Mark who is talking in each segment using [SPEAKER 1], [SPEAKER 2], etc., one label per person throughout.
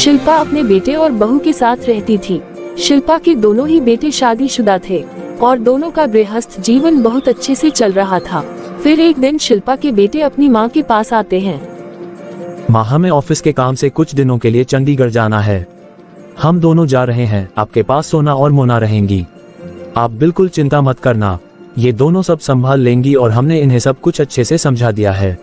[SPEAKER 1] शिल्पा अपने बेटे और बहू के साथ रहती थी। शिल्पा के दोनों ही बेटे शादीशुदा थे और दोनों का गृहस्थ जीवन बहुत अच्छे से चल रहा था। फिर एक दिन शिल्पा के बेटे अपनी माँ के पास आते हैं।
[SPEAKER 2] माँ, हमें ऑफिस के काम से कुछ दिनों के लिए चंडीगढ़ जाना है। हम दोनों जा रहे हैं। आपके पास सोना और मोना रहेंगी। आप बिल्कुल चिंता मत करना, ये दोनों सब संभाल लेंगी और हमने इन्हें सब कुछ अच्छे से समझा दिया है।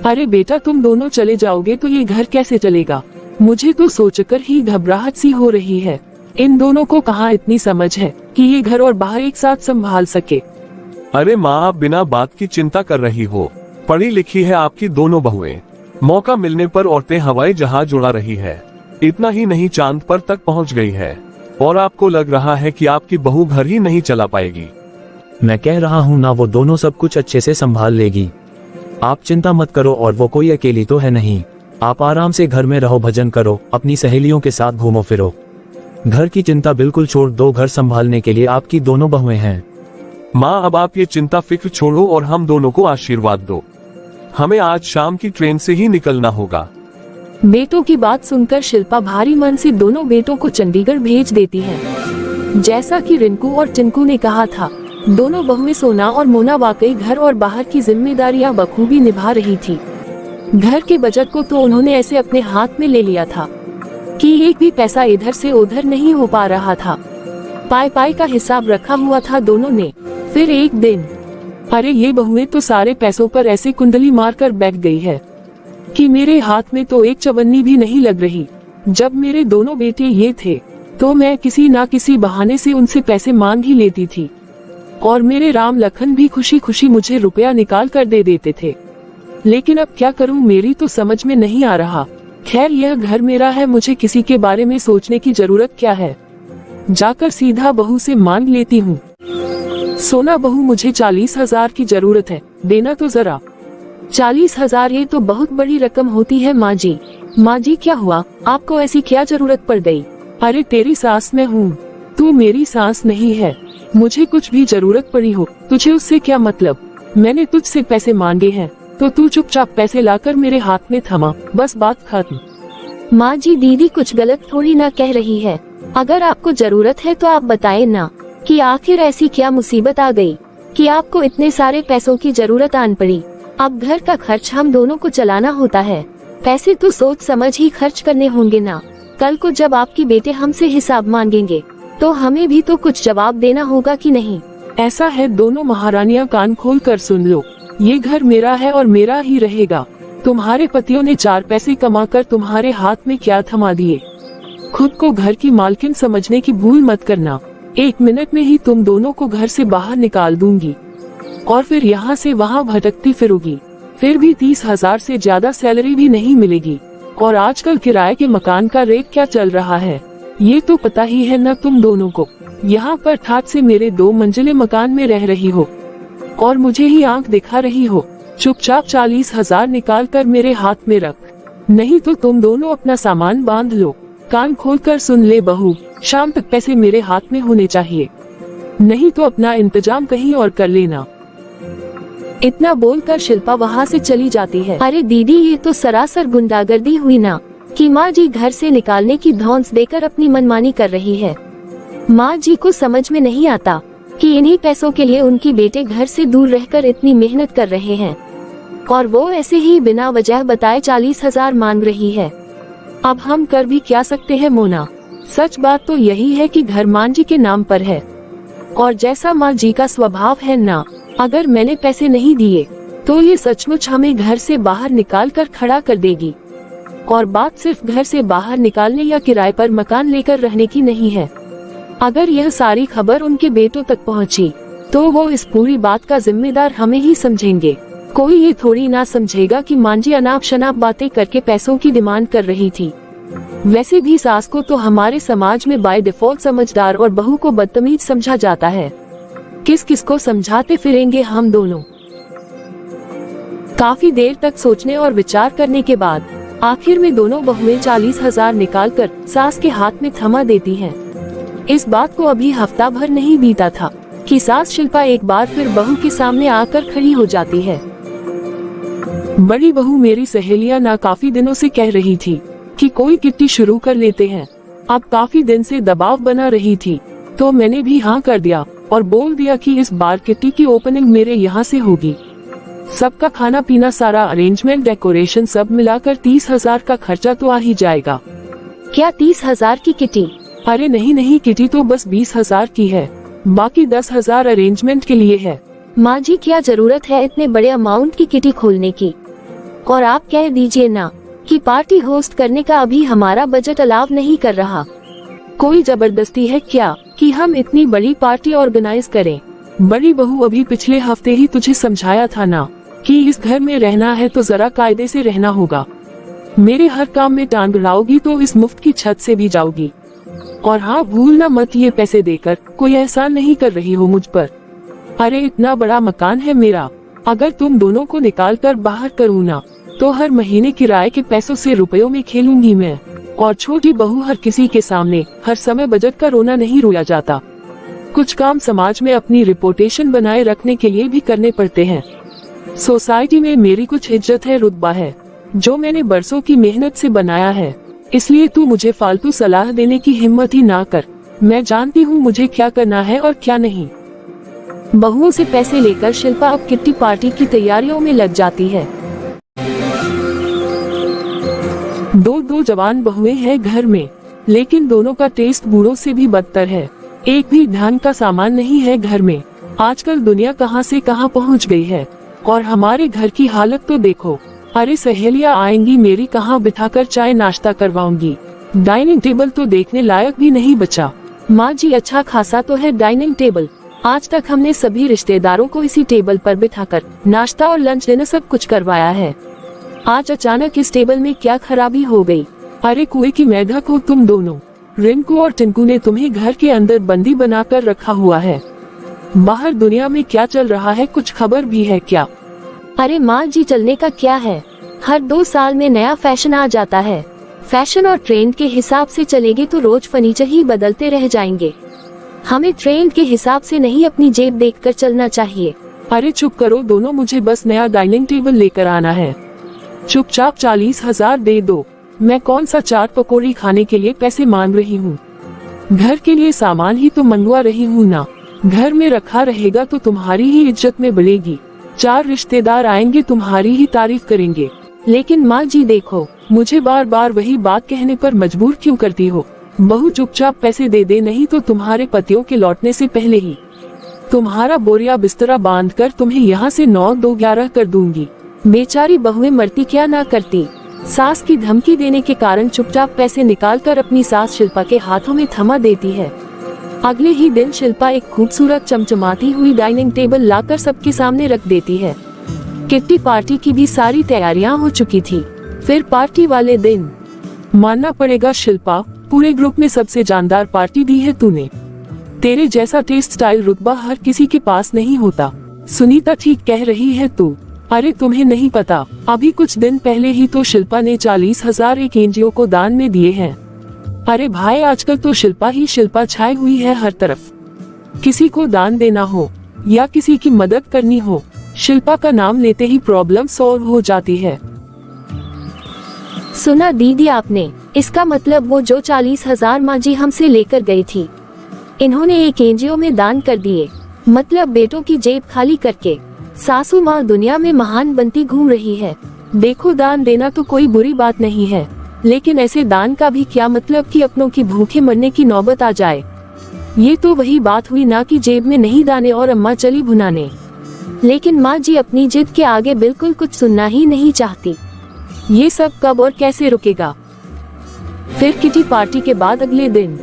[SPEAKER 1] अरे बेटा, तुम दोनों चले जाओगे तो ये घर कैसे चलेगा? मुझे तो सोचकर ही घबराहट सी हो रही है। इन दोनों को कहाँ इतनी समझ है कि ये घर और बाहर एक साथ संभाल सके।
[SPEAKER 3] अरे माँ, आप बिना बात की चिंता कर रही हो। पढ़ी लिखी है आपकी दोनों बहुएं। मौका मिलने पर औरतें हवाई जहाज उड़ा रही है। इतना ही नहीं, चांद पर तक पहुँच गई है। और आपको लग रहा है कि आपकी बहू घर ही नहीं चला पाएगी।
[SPEAKER 2] मैं कह रहा हूँ ना, वो दोनों सब कुछ अच्छे से संभाल लेगी। आप चिंता मत करो, और वो कोई अकेली तो है नहीं। आप आराम से घर में रहो, भजन करो, अपनी सहेलियों के साथ घूमो फिरो। घर की चिंता बिल्कुल छोड़ दो, घर संभालने के लिए आपकी दोनों बहुएं हैं।
[SPEAKER 3] माँ, अब आप ये चिंता फिक्र छोड़ो और हम दोनों को आशीर्वाद दो। हमें आज शाम की ट्रेन से ही निकलना होगा।
[SPEAKER 1] बेटों की बात सुनकर शिल्पा भारी मन से दोनों बेटों को चंडीगढ़ भेज देती है। जैसा कि रिंकू और टिंकू ने कहा था, दोनों बहुएं सोना और मोना वाकई घर और बाहर की जिम्मेदारियां बखूबी निभा रही थी। घर के बजट को तो उन्होंने ऐसे अपने हाथ में ले लिया था कि एक भी पैसा इधर से उधर नहीं हो पा रहा था। पाई पाई का हिसाब रखा हुआ था दोनों ने। फिर एक दिन, अरे ये बहुएं तो सारे पैसों पर ऐसे कुंडली मारकर बैठ गई है कि मेरे हाथ में तो एक चवन्नी भी नहीं लग रही। जब मेरे दोनों बेटे ये थे तो मैं किसी ना किसी बहाने से उनसे पैसे मांग ही लेती थी और मेरे राम लखन भी खुशी खुशी मुझे रुपया निकाल कर दे देते थे। लेकिन अब क्या करूं, मेरी तो समझ में नहीं आ रहा। खैर, यह घर मेरा है, मुझे किसी के बारे में सोचने की जरूरत क्या है। जाकर सीधा बहू से मांग लेती हूँ। सोना बहू, मुझे 40,000 की जरूरत है, देना तो जरा। 40,000? ये तो बहुत बड़ी रकम होती है माँ जी। माँ जी, क्या हुआ? आपको ऐसी क्या जरूरत पड़ गई? अरे तेरी सास मैं हूँ, तू मेरी सास नहीं है। मुझे कुछ भी जरूरत पड़ी हो, तुझे उससे क्या मतलब? मैंने तुझसे पैसे मांगे हैं तो तू चुपचाप पैसे लाकर मेरे हाथ में थमा, बस बात खत्म।
[SPEAKER 4] माँ जी, दीदी कुछ गलत थोड़ी ना कह रही है। अगर आपको जरूरत है तो आप बताए ना कि आखिर ऐसी क्या मुसीबत आ गई कि आपको इतने सारे पैसों की जरूरत आन पड़ी। अब घर का खर्च हम दोनों को चलाना होता है, पैसे तो सोच समझ ही खर्च करने होंगे ना। कल को जब आपके बेटे हमसे हिसाब मांगेंगे तो हमें भी तो कुछ जवाब देना होगा कि नहीं?
[SPEAKER 1] ऐसा है दोनों महारानियां, कान खोल कर सुन लो। ये घर मेरा है और मेरा ही रहेगा। तुम्हारे पतियों ने 4 पैसे कमाकर तुम्हारे हाथ में क्या थमा दिए। खुद को घर की मालकिन समझने की भूल मत करना। 1 मिनट में ही तुम दोनों को घर से बाहर निकाल दूंगी और फिर यहाँ से वहाँ भटकती फिरोगी। फिर भी 30,000 से ज्यादा सैलरी भी नहीं मिलेगी। और आजकल किराए के मकान का रेट क्या चल रहा है ये तो पता ही है न तुम दोनों को। यहाँ पर ठाट से मेरे 2 मंजिले मकान में रह रही हो और मुझे ही आंख दिखा रही हो। चुपचाप 40,000 निकाल कर मेरे हाथ में रख, नहीं तो तुम दोनों अपना सामान बांध लो। कान खोलकर सुन ले बहू, शाम तक पैसे मेरे हाथ में होने चाहिए, नहीं तो अपना इंतजाम कहीं और कर लेना। इतना बोलकर शिल्पा वहाँ से चली जाती है।
[SPEAKER 4] अरे दीदी, ये तो सरासर गुंडागर्दी हुई ना कि माँ जी घर से निकालने की धौंस देकर अपनी मनमानी कर रही है। माँ जी को समझ में नहीं आता कि इन्हीं पैसों के लिए उनकी बेटे घर से दूर रहकर इतनी मेहनत कर रहे हैं और वो ऐसे ही बिना वजह बताए 40,000 मांग रही है।
[SPEAKER 1] अब हम कर भी क्या सकते हैं मोना? सच बात तो यही है कि घर माँ जी के नाम पर है और जैसा माँ जी का स्वभाव है ना, अगर मैंने पैसे नहीं दिए तो ये सचमुच हमें घर से बाहर निकाल कर खड़ा कर देगी। और बात सिर्फ घर से बाहर निकालने या किराए पर मकान लेकर रहने की नहीं है। अगर यह सारी खबर उनके बेटों तक पहुंची तो वो इस पूरी बात का जिम्मेदार हमें ही समझेंगे। कोई ये थोड़ी ना समझेगा कि मांझी अनाप शनाप बातें करके पैसों की डिमांड कर रही थी। वैसे भी सास को तो हमारे समाज में बाय डिफॉल्ट समझदार और बहू को बदतमीज समझा जाता है। किस किस को समझाते फिरेंगे हम दोनों। काफी देर तक सोचने और विचार करने के बाद आखिर में दोनों बहुएं 40,000 निकालकर सास के हाथ में थमा देती हैं। इस बात को अभी हफ्ता भर नहीं बीता था कि सास शिल्पा एक बार फिर बहू के सामने आकर खड़ी हो जाती है। बड़ी बहू, मेरी सहेलियां ना काफी दिनों से कह रही थी कि कोई किट्टी शुरू कर लेते हैं। अब काफी दिन से दबाव बना रही थी, तो मैंने भी हाँ कर दिया और बोल दिया कि इस बार किट्टी की ओपनिंग मेरे यहाँ से होगी। सबका खाना पीना, सारा अरेंजमेंट, डेकोरेशन सब मिलाकर 30,000 का खर्चा तो आ ही जाएगा।
[SPEAKER 4] क्या 30,000 की किटी?
[SPEAKER 1] अरे नहीं, किटी तो बस 20,000 की है, बाकी 10,000 अरेंजमेंट के लिए है।
[SPEAKER 4] माँ जी, क्या जरूरत है इतने बड़े अमाउंट की किटी खोलने की? और आप कह दीजिए ना कि पार्टी होस्ट करने का अभी हमारा बजट अलाउ नहीं कर रहा।
[SPEAKER 1] कोई जबरदस्ती है क्या कि हम इतनी बड़ी पार्टी ऑर्गेनाइज करें? बड़ी बहू, अभी पिछले हफ्ते ही तुझे समझाया था ना कि इस घर में रहना है तो जरा कायदे से रहना होगा। मेरे हर काम में टांग अड़ाओगी तो इस मुफ्त की छत से भी जाओगी। और हाँ, भूलना मत, ये पैसे देकर कोई एहसान नहीं कर रही हो मुझ पर। अरे इतना बड़ा मकान है मेरा, अगर तुम दोनों को निकाल कर बाहर करूँ ना तो हर महीने किराए के पैसों से रुपयों में खेलूंगी मैं। और छोटी बहू, हर किसी के सामने हर समय बजट का रोना नहीं रोया जाता। कुछ काम समाज में अपनी रिपोर्टेशन बनाए रखने के लिए भी करने पड़ते हैं। सोसाइटी में मेरी कुछ इज्जत है, रुतबा है, जो मैंने बरसों की मेहनत से बनाया है। इसलिए तू मुझे फालतू सलाह देने की हिम्मत ही ना कर। मैं जानती हूँ मुझे क्या करना है और क्या नहीं।
[SPEAKER 4] बहुओं से पैसे लेकर शिल्पा अब किट्टी पार्टी की तैयारियों में लग जाती है।
[SPEAKER 1] दो जवान बहुएं हैं घर में, लेकिन दोनों का टेस्ट बूढ़ों से भी बदतर है। एक भी ढंग का सामान नहीं है घर में। आजकल दुनिया कहां से कहां पहुंच गई है, और हमारे घर की हालत तो देखो। अरे सहेलियां आएंगी मेरी, कहां बिठाकर चाय नाश्ता करवाऊंगी। डाइनिंग टेबल तो देखने लायक भी नहीं बचा।
[SPEAKER 4] माँ जी, अच्छा खासा तो है डाइनिंग टेबल। आज तक हमने सभी रिश्तेदारों को इसी टेबल पर बिठाकर नाश्ता और लंच डिनर सब कुछ करवाया है। आज अचानक इस टेबल में क्या खराबी हो गई?
[SPEAKER 1] अरे कुएं की मेढक हो तुम दोनों। रिंकू और टिंकू ने तुम्हें घर के अंदर बंदी बनाकर रखा हुआ है। बाहर दुनिया में क्या चल रहा है कुछ खबर भी है क्या?
[SPEAKER 4] अरे माँ जी, चलने का क्या है, हर 2 साल में नया फैशन आ जाता है। फैशन और ट्रेंड के हिसाब से चलेंगे तो रोज फर्नीचर ही बदलते रह जाएंगे। हमें ट्रेंड के हिसाब से नहीं, अपनी जेब देखकर चलना चाहिए।
[SPEAKER 1] अरे चुप करो दोनों, मुझे बस नया डाइनिंग टेबल लेकर आना है। चुपचाप 40,000 दे दो। मैं कौन सा चाट पकौड़ी खाने के लिए पैसे मांग रही हूँ? घर के लिए सामान ही तो मंगवा रही हूँ ना। घर में रखा रहेगा तो तुम्हारी ही इज्जत में बढ़ेगी। 4 रिश्तेदार आएंगे, तुम्हारी ही तारीफ करेंगे।
[SPEAKER 4] लेकिन माँ जी देखो,
[SPEAKER 1] मुझे बार बार वही बात कहने पर मजबूर क्यों करती हो? बहू चुपचाप पैसे दे दे, नहीं तो तुम्हारे पतियों के लौटने से पहले ही तुम्हारा बोरिया बिस्तरा बांधकर तुम्हें यहाँ से 9-2-11 कर दूंगी।
[SPEAKER 4] बेचारी बहुएं मरती क्या ना करती। सास की धमकी देने के कारण चुपचाप पैसे निकालकर अपनी सास शिल्पा के हाथों में थमा देती है। अगले ही दिन शिल्पा एक खूबसूरत चमचमाती हुई डाइनिंग टेबल लाकर सबके सामने रख देती है। किट्टी पार्टी की भी सारी तैयारियां हो चुकी थी। फिर पार्टी वाले दिन
[SPEAKER 1] मानना पड़ेगा शिल्पा, पूरे ग्रुप में सबसे जानदार पार्टी दी है तूने। तेरे जैसा टेस्ट, स्टाइल, रुतबा हर किसी के पास नहीं होता। सुनीता ठीक कह रही है तू। अरे तुम्हें नहीं पता, अभी कुछ दिन पहले ही तो शिल्पा ने 40,000 एक एनजीओ को दान में दिए हैं। अरे भाई, आजकल तो शिल्पा ही शिल्पा छाई हुई है हर तरफ। किसी को दान देना हो या किसी की मदद करनी हो, शिल्पा का नाम लेते ही प्रॉब्लम सॉल्व हो जाती है।
[SPEAKER 4] सुना दीदी आपने, इसका मतलब वो जो 40,000 माँ जी हमसे लेकर गई थी, इन्होंने एक एनजीओ में दान कर दिए। मतलब बेटों की जेब खाली करके सासू माँ दुनिया में महान बनती घूम रही है।
[SPEAKER 1] देखो, दान देना तो कोई बुरी बात नहीं है, लेकिन ऐसे दान का भी क्या मतलब कि अपनों की भूखे मरने की नौबत आ जाए। ये तो वही बात हुई ना कि जेब में नहीं दाने और अम्मा चली भुनाने।
[SPEAKER 4] लेकिन माँ जी अपनी जिद के आगे बिल्कुल कुछ सुनना ही नहीं चाहती।
[SPEAKER 1] ये सब कब और कैसे रुकेगा? फिर किटी पार्टी के बाद अगले दिन।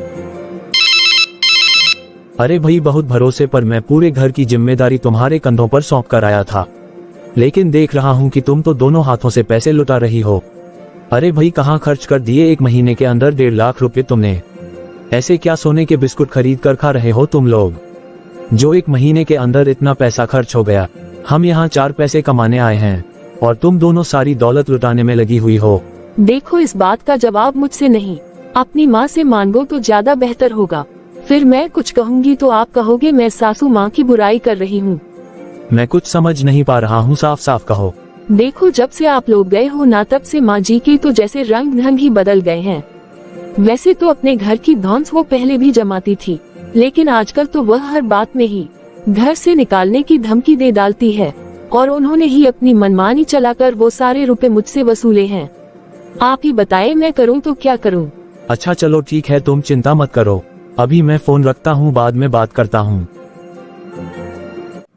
[SPEAKER 2] अरे भाई, बहुत भरोसे पर मैं पूरे घर की जिम्मेदारी तुम्हारे कंधों पर सौंप कर आया था, लेकिन देख रहा हूँ कि तुम तो दोनों हाथों से पैसे लुटा रही हो। अरे भाई, कहाँ खर्च कर दिए एक महीने के अंदर 1.5 लाख रुपए तुमने? ऐसे क्या सोने के बिस्कुट खरीद कर खा रहे हो तुम लोग, जो एक महीने के अंदर इतना पैसा खर्च हो गया? हम यहाँ 4 पैसे कमाने आए हैं और तुम दोनों सारी दौलत लुटाने में लगी हुई हो।
[SPEAKER 1] देखो, इस बात का जवाब मुझसे नहीं, अपनी माँ से मांगो तो ज्यादा बेहतर होगा। फिर मैं कुछ कहूँगी तो आप कहोगे मैं सासू माँ की बुराई कर रही हूँ।
[SPEAKER 2] मैं कुछ समझ नहीं पा रहा हूँ, साफ साफ कहो।
[SPEAKER 1] देखो जब से आप लोग गए हो ना तब से माँ जी के तो जैसे रंग ढंग ही बदल गए हैं। वैसे तो अपने घर की धौंस वो पहले भी जमाती थी, लेकिन आजकल तो वह हर बात में ही घर से निकालने की धमकी दे डालती है और उन्होंने ही अपनी मनमानी चलाकर वो सारे रुपए मुझसे वसूले हैं। आप ही बताएं मैं करूं तो क्या करूं?
[SPEAKER 2] अच्छा चलो ठीक है, तुम चिंता मत करो, अभी मैं फोन रखता हूँ, बाद में बात करता हूँ।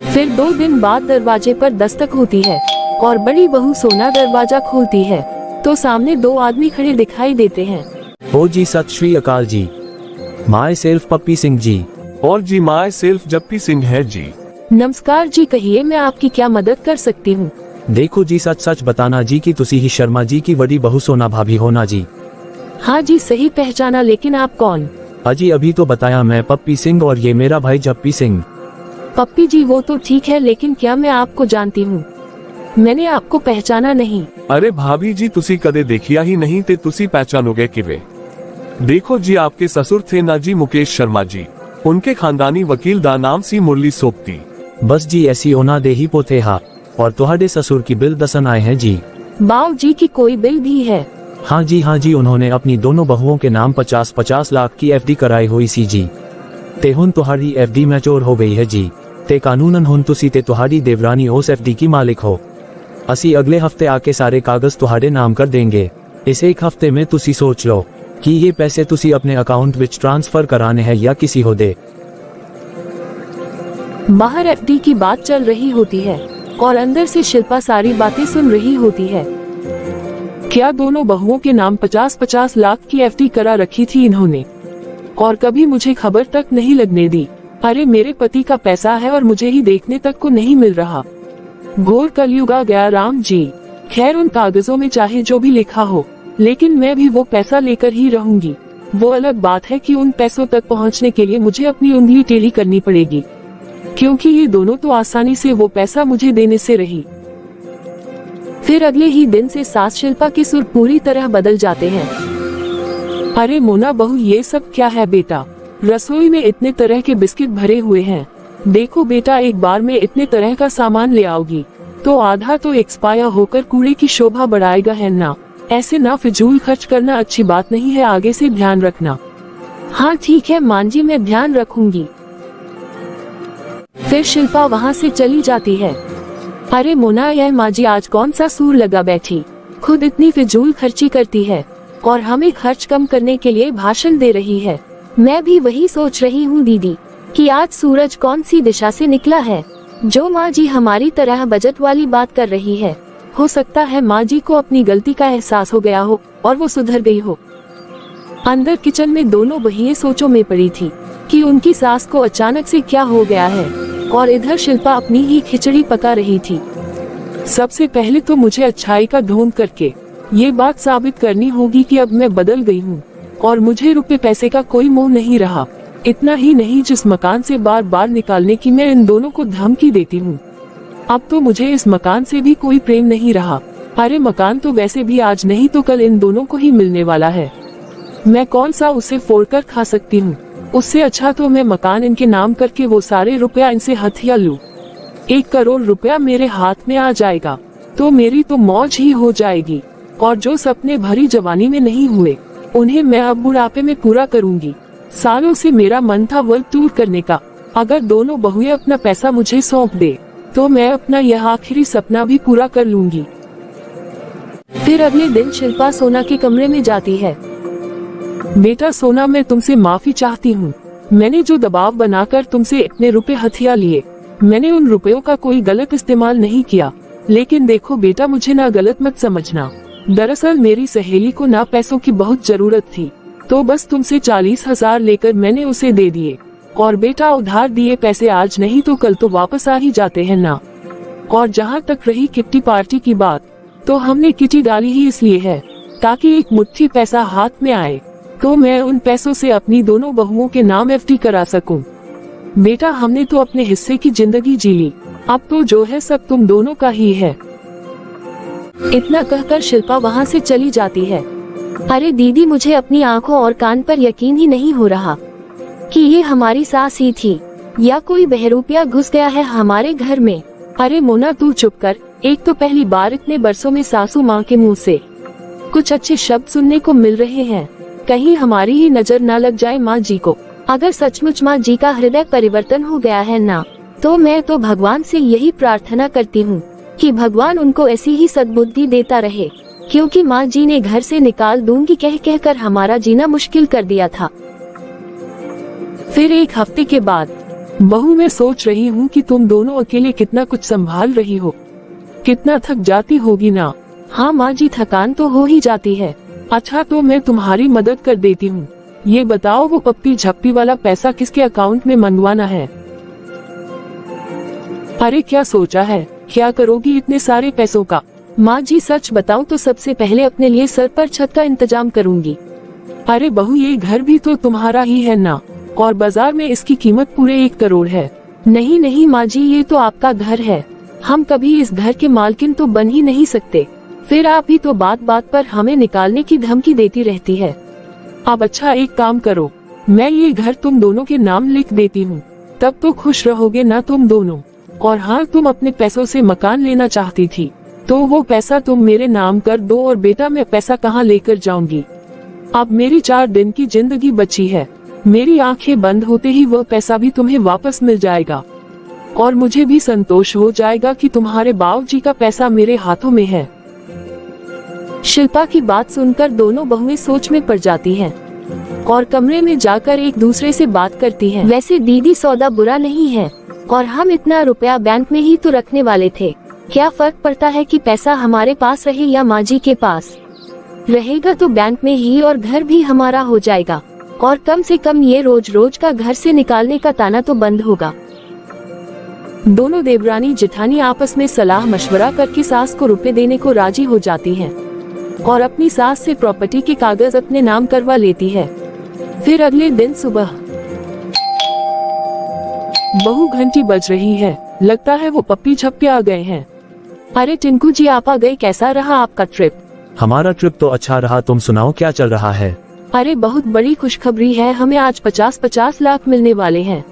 [SPEAKER 1] फिर 2 दिन बाद दरवाजे पर दस्तक होती है और बड़ी बहू सोना दरवाजा खोलती है तो सामने 2 आदमी खड़े दिखाई देते हैं।
[SPEAKER 2] ओ जी सत श्री अकाल जी, माय सेल्फ पप्पी सिंह जी।
[SPEAKER 3] और जी माय सेल्फ जप्पी सिंह है जी।
[SPEAKER 1] नमस्कार जी, कहिए मैं आपकी क्या मदद कर सकती हूँ?
[SPEAKER 2] देखो जी सच सच बताना जी कि तुसी ही शर्मा जी की बड़ी बहू सोना भाभी हो ना जी?
[SPEAKER 1] हाँ जी सही पहचाना, लेकिन आप कौन?
[SPEAKER 2] अजी अभी तो बताया, मैं पप्पी सिंह और ये मेरा भाई जप्पी सिंह।
[SPEAKER 1] पप्पी जी वो तो ठीक है, लेकिन क्या मैं आपको जानती हूँ? मैंने आपको पहचाना नहीं।
[SPEAKER 3] अरे भाभी जी तुसी कदे देखिया ही नहीं ते तुसी पहचानोगे किवे? देखो जी आपके ससुर थे ना जी मुकेश शर्मा जी, उनके खानदानी वकील दा नाम सी मुरली सोपती।
[SPEAKER 2] बस जी ऐसी ओना दे ही पोथे हा, और तुहाडे ससुर की बिल दसन आए हैं जी।
[SPEAKER 1] बाऊ जी की कोई बिल भी है?
[SPEAKER 2] हाँ जी, उन्होंने अपनी दोनों बहुओं के नाम 50-50 लाख की एफडी कराई हुई सी जी। ते हुन तुहारी एफडी मैच्योर हो गई है जी, ते कानूनन हुन तुसी ते तुहारी देवरानी उस एफडी की मालिक हो। असी अगले हफ्ते आके सारे कागज तुहाडे नाम कर देंगे। इस 1 हफ्ते में तुसी सोच लो कि ये पैसे तुसी अपने अकाउंट विच ट्रांसफर कराने हैं या किसी हो दे।
[SPEAKER 1] बाहर एफडी की बात चल रही होती है और अंदर से शिल्पा सारी बातें सुन रही होती है। क्या दोनों बहुओं के नाम 50-50 लाख की एफडी करा रखी थी इन्होंने, और कभी मुझे खबर तक नहीं लगने दी? अरे मेरे पति का पैसा है और मुझे ही देखने तक को नहीं मिल रहा। घोर कलयुग आ गया राम जी। खैर उन कागजों में चाहे जो भी लिखा हो, लेकिन मैं भी वो पैसा लेकर ही रहूंगी। वो अलग बात है कि उन पैसों तक पहुंचने के लिए मुझे अपनी उंगली टेढ़ी करनी पड़ेगी, क्योंकि ये दोनों तो आसानी से वो पैसा मुझे देने से रही। फिर अगले ही दिन से सास शिल्पा के सुर पूरी तरह बदल जाते हैं। अरे मोना बहू ये सब क्या है बेटा? रसोई में इतने तरह के बिस्किट भरे हुए हैं। देखो बेटा, एक बार में इतने तरह का सामान ले आओगी तो आधा तो एक्सपायर होकर कूड़े की शोभा बढ़ाएगा है ना। ऐसे ना फिजूल खर्च करना अच्छी बात नहीं है, आगे से ध्यान रखना। हाँ ठीक है मां जी, मैं ध्यान रखूंगी। फिर शिल्पा वहाँ से चली जाती है। अरे मोना, यह माँ जी आज कौन सा सूर लगा बैठी, खुद इतनी फिजूल खर्ची करती है और हमें खर्च कम करने के लिए भाषण दे रही है।
[SPEAKER 4] मैं भी वही सोच रही हूँ दीदी कि आज सूरज कौन सी दिशा से निकला है जो माँ जी हमारी तरह बजट वाली बात कर रही है।
[SPEAKER 1] हो सकता है माँ जी को अपनी गलती का एहसास हो गया हो और वो सुधर गई हो। अंदर किचन में दोनों बहिएं सोचों में पड़ी थी कि उनकी सास को अचानक से क्या हो गया है, और इधर शिल्पा अपनी ही खिचड़ी पका रही थी। सबसे पहले तो मुझे अच्छाई का ढोंग करके ये बात साबित करनी होगी कि अब मैं बदल गई हूँ और मुझे रुपए पैसे का कोई मोह नहीं रहा। इतना ही नहीं, जिस मकान से बार बार निकालने की मैं इन दोनों को धमकी देती हूँ, अब तो मुझे इस मकान से भी कोई प्रेम नहीं रहा। अरे मकान तो वैसे भी आज नहीं तो कल इन दोनों को ही मिलने वाला है। मैं कौन सा उसे फोड़कर खा सकती हूँ? उससे अच्छा तो मैं मकान इनके नाम करके वो सारे रुपया इनसे हथिया लूं। 1 करोड़ रुपया मेरे हाथ में आ जाएगा तो मेरी तो मौज ही हो जाएगी, और जो सपने भरी जवानी में नहीं हुए उन्हें मैं अब बुढ़ापे में पूरा करूंगी। सालों से मेरा मन था वर्ल्ड टूर करने का। अगर दोनों बहुएं अपना पैसा मुझे सौंप दे तो मैं अपना यह आखिरी सपना भी पूरा कर लूंगी। फिर अगले दिन शिल्पा सोना के कमरे में जाती है। बेटा सोना, मैं तुमसे माफी चाहती हूँ। मैंने जो दबाव बनाकर तुमसे इतने रुपए हथिया लिए, मैंने उन रुपयों का कोई गलत इस्तेमाल नहीं किया। लेकिन देखो बेटा, मुझे ना गलत मत समझना। दरअसल मेरी सहेली को ना पैसों की बहुत जरूरत थी, तो बस तुमसे 40,000 लेकर मैंने उसे दे दिए। और बेटा, उधार दिए पैसे आज नहीं तो कल तो वापस आ ही जाते हैं ना। और जहाँ तक रही किट्टी पार्टी की बात, तो हमने किटी डाली ही इसलिए है ताकि एक मुट्ठी पैसा हाथ में आए तो मैं उन पैसों से अपनी दोनों बहुओं के नाम एफडी करा सकूं। बेटा, हमने तो अपने हिस्से की जिंदगी जी ली, अब तो जो है सब तुम दोनों का ही है। इतना कहकर शिल्पा वहाँ से चली जाती है।
[SPEAKER 4] अरे दीदी, मुझे अपनी आंखों और कान पर यकीन ही नहीं हो रहा कि ये हमारी सास ही थी या कोई बहरूपिया घुस गया है हमारे घर में।
[SPEAKER 1] अरे मोना, तू चुप कर, एक तो पहली बार इतने बरसों में सासू माँ के मुंह से कुछ अच्छे शब्द सुनने को मिल रहे हैं। कहीं हमारी ही नजर न लग जाए माँ जी को।
[SPEAKER 4] अगर सचमुच माँ जी का हृदय परिवर्तन हो गया है ना, तो मैं तो भगवान से यही प्रार्थना करती हूँ कि भगवान उनको ऐसी ही सद्बुद्धि देता रहे, क्योंकि माँ जी ने घर से निकाल दूंगी कह कहकर हमारा जीना मुश्किल कर दिया था।
[SPEAKER 1] फिर एक हफ्ते के बाद, बहू मैं सोच रही हूँ कि तुम दोनों अकेले कितना कुछ संभाल रही हो, कितना थक जाती होगी ना।
[SPEAKER 4] हाँ माँ जी, थकान तो हो ही जाती है।
[SPEAKER 1] अच्छा, तो मैं तुम्हारी मदद कर देती हूँ। ये बताओ, वो पप्पी झप्पी वाला पैसा किसके अकाउंट में मंगवाना है? अरे क्या सोचा है, क्या करोगी इतने सारे पैसों का?
[SPEAKER 4] माँ जी सच बताऊं तो सबसे पहले अपने लिए सर पर छत का इंतजाम करूंगी।
[SPEAKER 1] अरे बहू, ये घर भी तो तुम्हारा ही है ना, और बाजार में इसकी कीमत पूरे 1 करोड़ है।
[SPEAKER 4] नहीं नहीं माँ जी, ये तो आपका घर है, हम कभी इस घर के मालकिन तो बन ही नहीं सकते। फिर आप ही तो बात बात पर हमें निकालने की धमकी देती रहती है।
[SPEAKER 1] अब अच्छा, एक काम करो, मैं ये घर तुम दोनों के नाम लिख देती हूँ, तब तो खुश रहोगे ना तुम दोनों। और हाँ, तुम अपने पैसों से मकान लेना चाहती थी, तो वो पैसा तुम मेरे नाम कर दो। और बेटा, मैं पैसा कहाँ लेकर जाऊंगी? अब मेरी 4 दिन की जिंदगी बची है, मेरी आंखें बंद होते ही वो पैसा भी तुम्हें वापस मिल जाएगा, और मुझे भी संतोष हो जाएगा कि तुम्हारे बाबूजी का पैसा मेरे हाथों में है।
[SPEAKER 4] शिल्पा की बात सुनकर दोनों बहुएं सोच में पड़ जाती हैं और कमरे में जाकर एक दूसरे से बात करती हैं। वैसे दीदी, सौदा बुरा नहीं है, और हम इतना रुपया बैंक में ही तो रखने वाले थे। क्या फर्क पड़ता है कि पैसा हमारे पास रहे या माँ जी के पास? रहेगा तो बैंक में ही, और घर भी हमारा हो जाएगा, और कम से कम ये रोज रोज का घर से निकालने का ताना तो बंद होगा।
[SPEAKER 1] दोनों देवरानी जेठानी आपस में सलाह मशवरा करके सास को रुपए देने को राजी हो जाती हैं, और अपनी सास से प्रॉपर्टी के कागज अपने नाम करवा लेती है। फिर अगले दिन सुबह बहू, घंटी बज रही है, लगता है वो पप्पी झप्पी आ गए हैं।
[SPEAKER 4] अरे टिंकू जी, आप आ गए, कैसा रहा आपका ट्रिप?
[SPEAKER 2] हमारा ट्रिप तो अच्छा रहा, तुम सुनाओ क्या चल रहा है?
[SPEAKER 4] अरे बहुत बड़ी खुशखबरी है, हमें आज 50-50 लाख मिलने वाले हैं,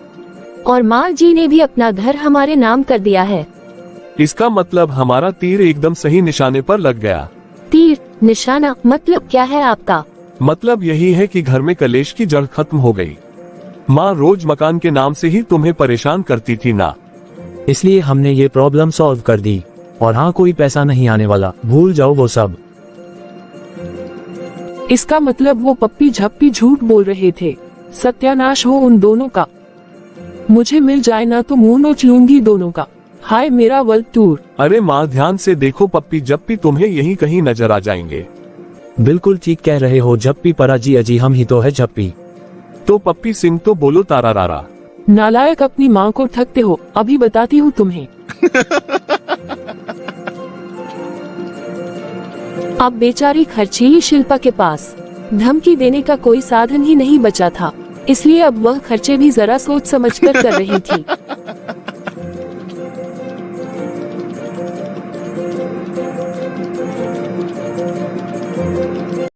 [SPEAKER 4] और माँ जी ने भी अपना घर हमारे नाम कर दिया है।
[SPEAKER 3] इसका मतलब हमारा तीर एकदम सही निशाने पर लग गया।
[SPEAKER 4] तीर निशाना मतलब क्या है आपका?
[SPEAKER 3] मतलब यही है कि घर में कलेश की जड़ खत्म हो गई। माँ रोज मकान के नाम से ही तुम्हें परेशान करती थी ना,
[SPEAKER 2] इसलिए हमने ये प्रॉब्लम सॉल्व कर दी। और हाँ, कोई पैसा नहीं आने वाला, भूल जाओ वो सब।
[SPEAKER 1] इसका मतलब वो पप्पी झप्पी झूठ बोल रहे थे। सत्यानाश हो उन दोनों का। मुझे मिल जाए ना तो मुंह नोच लूंगी दोनों का। हाय मेरा वर्ल्ड टूर।
[SPEAKER 3] अरे माँ, ध्यान से देखो, पप्पी जप्पी तुम्हें यहीं कहीं नजर आ जाएंगे।
[SPEAKER 2] बिल्कुल ठीक कह रहे हो झप्पी पराजी, अजी हम ही तो है झप्पी।
[SPEAKER 3] तो पप्पी सिंह तो बोलो तारा रारा।
[SPEAKER 1] नालायक, अपनी माँ को ठगते हो, अभी बताती हूँ तुम्हें।
[SPEAKER 4] अब बेचारी खर्चीली शिल्पा के पास धमकी देने का कोई साधन ही नहीं बचा था, इसलिए अब वह खर्चे भी जरा सोच समझकर कर रही थी।